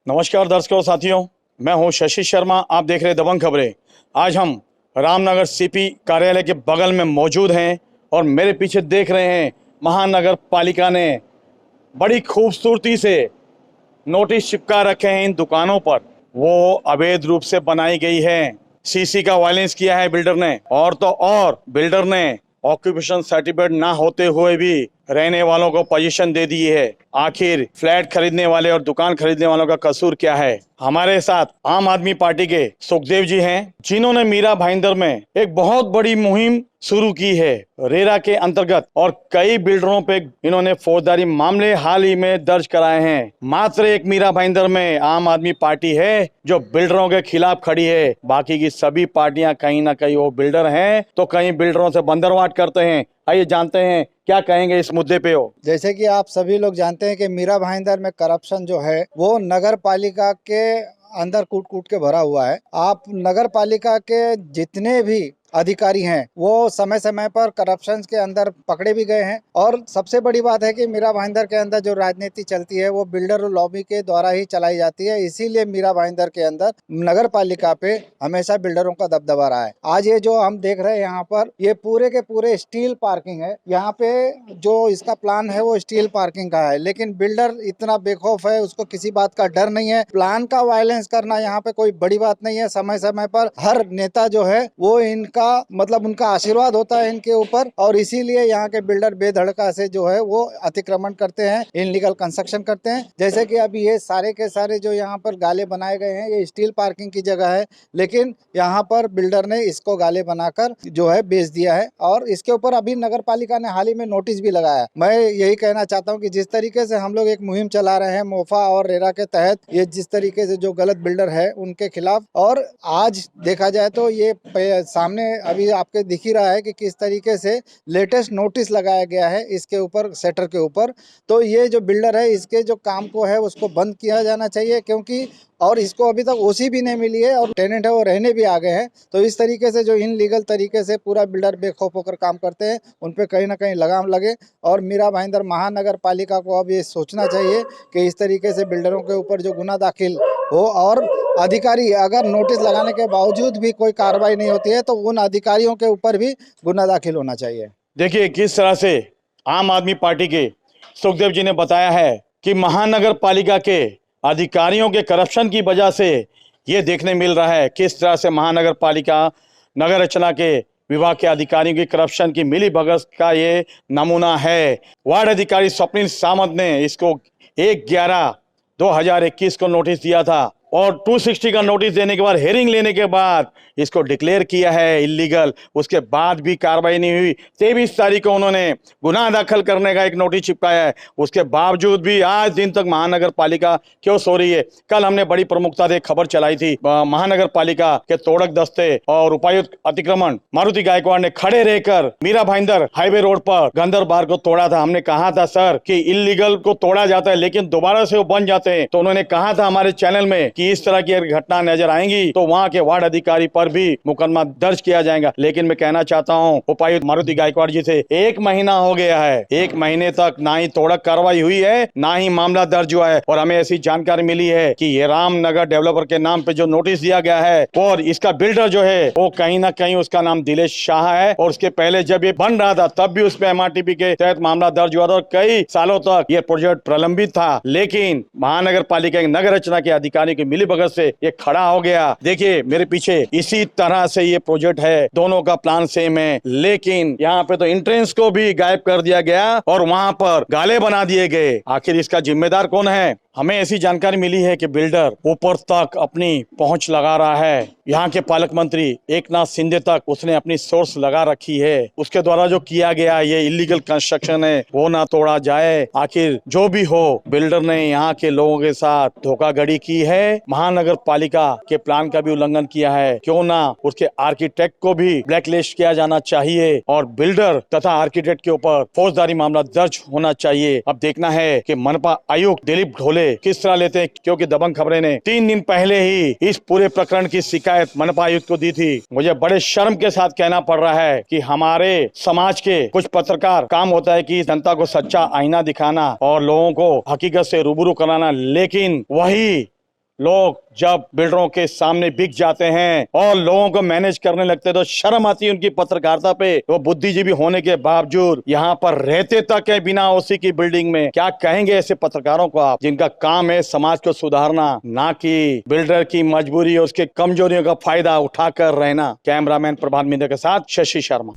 नमस्कार दर्शकों साथियों, मैं हूं शशि शर्मा। आप देख रहे दबंग खबरें। आज हम रामनगर सीपी कार्यालय के बगल में मौजूद हैं और मेरे पीछे देख रहे हैं महानगर पालिका ने बड़ी खूबसूरती से नोटिस चिपका रखे हैं इन दुकानों पर। वो अवैध रूप से बनाई गई है। सीसी का वायलेंस किया है बिल्डर ने, और तो और बिल्डर ने ऑक्यूपेशन सर्टिफिकेट ना होते हुए भी रहने वालों को पोजीशन दे दी है। आखिर फ्लैट खरीदने वाले और दुकान खरीदने वालों का कसूर क्या है? हमारे साथ आम आदमी पार्टी के सुखदेव जी हैं, जिन्होंने मीरा भाईंदर में एक बहुत बड़ी मुहिम शुरू की है रेरा के अंतर्गत, और कई बिल्डरों पे इन्होंने फौजदारी मामले हाल ही में दर्ज कराए हैं। मात्र एक मीरा भाईंदर में आम आदमी पार्टी है जो बिल्डरों के खिलाफ खड़ी है। बाकी की सभी पार्टियां कहीं ना कहीं वो बिल्डर हैं तो कहीं बिल्डरों से बंदरवाट करते हैं। आइए जानते हैं क्या कहेंगे इस मुद्दे पे हो। जैसे कि आप सभी लोग जानते हैं कि मीरा भाईंदर में करप्शन जो है वो नगर पालिका के अंदर कूट कूट के भरा हुआ है। आप नगर पालिका के जितने भी अधिकारी हैं वो समय समय पर करप्शन के अंदर पकड़े भी गए हैं। और सबसे बड़ी बात है कि मीरा भाईंदर के अंदर जो राजनीति चलती है वो बिल्डर लॉबी के द्वारा ही चलाई जाती है। इसीलिए मीरा भाईंदर के अंदर नगर पालिका पे हमेशा बिल्डरों का दबदबा रहा है। आज ये जो हम देख रहे हैं यहाँ पर, ये पूरे के पूरे स्टील पार्किंग है। यहाँ पे जो इसका प्लान है वो स्टील पार्किंग का है, लेकिन बिल्डर इतना बेखौफ है, उसको किसी बात का डर नहीं है। प्लान का वायलेंस करना यहाँ पे कोई बड़ी बात नहीं है। समय समय पर हर नेता जो है वो इनका मतलब उनका आशीर्वाद होता है इनके ऊपर, और इसीलिए यहाँ के बिल्डर बेधड़का से जो है वो अतिक्रमण करते हैं, इनलीगल कंस्ट्रक्शन करते हैं। जैसे कि अभी ये सारे के सारे जो यहाँ पर गाले बनाए गए हैं ये स्टील पार्किंग की जगह है, लेकिन यहाँ पर बिल्डर ने इसको गाले बनाकर जो है बेच दिया है। और इसके ऊपर अभी नगर पालिका ने हाल ही में नोटिस भी लगाया है। मैं यही कहना चाहता हूँ कि जिस तरीके से हम लोग एक मुहिम चला रहे हैं मोफा और रेरा के तहत, ये जिस तरीके से जो गलत बिल्डर है उनके खिलाफ, और आज देखा जाए तो ये सामने अभी आपके दिख ही रहा है कि किस तरीके से लेटेस्ट नोटिस लगाया गया है इसके ऊपर, सेटर के ऊपर। तो ये जो बिल्डर है इसके जो काम को है उसको बंद किया जाना चाहिए, क्योंकि और इसको अभी तक ओसी भी नहीं मिली है और टेनेंट है वो रहने भी आ गए हैं। तो इस तरीके से जो इनलीगल तरीके से पूरा बिल्डर बेखौफ होकर काम करते हैं उन पे कहीं ना कहीं लगाम लगे। और मीरा भाईंदर महानगर पालिका को अब ये सोचना चाहिए कि इस तरीके से बिल्डरों के ऊपर जो गुना दाखिल हो, और अधिकारी अगर नोटिस लगाने के बावजूद भी कोई कार्रवाई नहीं होती है तो उन अधिकारियों के ऊपर भी गुना दाखिल होना चाहिए। देखिए किस तरह से आम आदमी पार्टी के सुखदेव जी ने बताया है कि महानगर पालिका के अधिकारियों के करप्शन की वजह से ये देखने मिल रहा है किस तरह से महानगर पालिका नगर रचना के विभाग के अधिकारियों की करप्शन की मिली भगत का ये नमूना है। वार्ड अधिकारी स्वप्निल सामंत ने इसको 1/11/2021 को नोटिस दिया था, और 260 का नोटिस देने के बाद हेयरिंग लेने के बाद इसको डिक्लेयर किया है इलीगल। उसके बाद भी कार्रवाई नहीं हुई। 23 तारीख को उन्होंने गुनाह दाखिल करने का एक नोटिस चिपकाया है। उसके बावजूद भी आज दिन तक महानगर पालिका क्यों सो रही है? कल हमने बड़ी प्रमुखता से खबर चलाई थी, महानगर पालिका के तोड़क दस्ते और उपायुक्त अतिक्रमण मारुति गायकवाड़ ने खड़े रहकर मीरा भाईंदर हाईवे रोड पर गंदर बार को तोड़ा था। हमने कहा था सर कि इलीगल को तोड़ा जाता है लेकिन दोबारा से वो बन जाते हैं। तो उन्होंने कहा था हमारे चैनल में कि इस तरह की घटना नजर आएंगी तो वहां के वार्ड अधिकारी पर भी मुकदमा दर्ज किया जाएगा। लेकिन मैं कहना चाहता हूं उपायुक्त मारुति गायकवाड़ जी से, 1 महीना हो गया है, 1 महीने तक ना ही तोड़क कार्रवाई हुई है ना ही मामला दर्ज हुआ है। और हमें ऐसी जानकारी मिली है कि ये रामनगर डेवलपर के नाम पे जो नोटिस दिया गया है और इसका बिल्डर जो है वो कहीं ना कहीं उसका नाम दिलेश शाह है, और उसके पहले जब ये बन रहा था तब भी उस पे MRTP के तहत मामला दर्ज हुआ था और कई सालों तक ये प्रोजेक्ट प्रलंबित था। लेकिन महानगर पालिका के नगर रचना के अधिकारी की मिली भगत से ये खड़ा हो गया। देखिए मेरे पीछे इसी तरह से ये प्रोजेक्ट है, दोनों का प्लान सेम है, लेकिन यहाँ पे तो एंट्रेंस को भी गायब कर दिया गया और वहां पर गाले बना दिए गए। आखिर इसका जिम्मेदार कौन है? हमें ऐसी जानकारी मिली है कि बिल्डर ऊपर तक अपनी पहुंच लगा रहा है। यहाँ के पालक मंत्री एकनाथ शिंदे तक उसने अपनी सोर्स लगा रखी है। उसके द्वारा जो किया गया ये इलीगल कंस्ट्रक्शन है वो ना तोड़ा जाए। आखिर जो भी हो, बिल्डर ने यहाँ के लोगों के साथ धोखाधड़ी की है, महानगर पालिका के प्लान का भी उल्लंघन किया है। क्यों ना उसके आर्किटेक्ट को भी ब्लैकलिस्ट किया जाना चाहिए और बिल्डर तथा आर्किटेक्ट के ऊपर फौजदारी मामला दर्ज होना चाहिए। अब देखना है कि मनपा आयुक्त दिलीप ढोले किस तरह लेते हैं, क्योंकि दबंग खबरें ने 3 दिन पहले ही इस पूरे प्रकरण की शिकायत मनपा आयुक्त को दी थी। मुझे बड़े शर्म के साथ कहना पड़ रहा है कि हमारे समाज के कुछ पत्रकार काम होता है कि जनता को सच्चा आईना दिखाना और लोगों को हकीकत से रूबरू कराना, लेकिन वही लोग जब बिल्डरों के सामने बिक जाते हैं और लोगों को मैनेज करने लगते हैं तो शर्म आती है उनकी पत्रकारिता पे। वो बुद्धिजीवी होने के बावजूद यहाँ पर रहते तक है बिना ओसी की बिल्डिंग में। क्या कहेंगे ऐसे पत्रकारों को आप, जिनका काम है समाज को सुधारना, ना कि बिल्डर की मजबूरी और उसके कमजोरियों का फायदा उठाकर रहना। कैमरामैन प्रभात मिंदे के साथ शशि शर्मा।